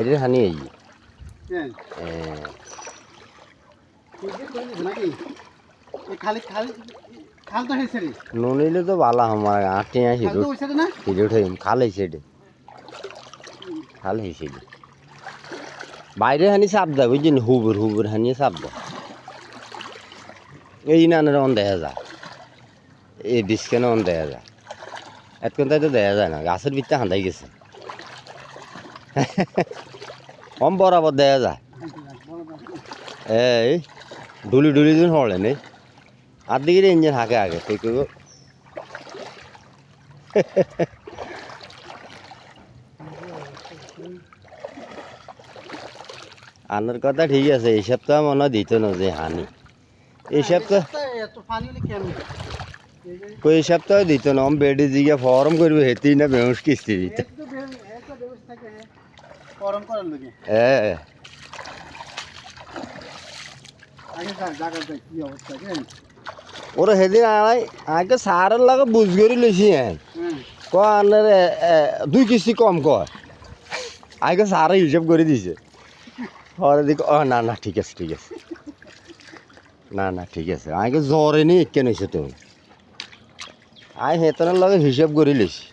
এটা হানি এই নুনিলে তো ভালো আমার আটে হিরো খাল হয়েছে এটা খাল হয়েছে বাইরে হানি চাপ দেয় বুঝছেন হুবুর হানিয়ে চাপ দেয় এই নানের অন দেখা যায় এই বিস্কেনে অন দেখা যায় এতক্ষণ তাই তো দেখা যায় না গাছের ভিতরে হাঁদাই গেছে কম বরাবর দেখা যায় এই ডুলি দিন হলে নেই আর দিকে ইঞ্জিন হাঁকে আগে তুই কেউ আনার কথা ঠিক আছে এই সপ্তাহে মনে হয় দিত না যে হানি এই সপ্তাহ এই সপ্তাহে দিত না আমি বেডে জিগা ফরম করবে হেতেই না বেউস কিস্তি দিত হ্যাঁ ওরা সেদিন আগে সারের লাগে বুঝ করে লইছি হ্যাঁ কানের 2 কিস্তি কম কয় আগে সারে হিসাব করে দিছে পরে দিক না ঠিক আছে না ঠিক আছে আগে জ্বরে নি কেন হয়েছে তুমি আই হেতনের লগে হিসাব করে লইছি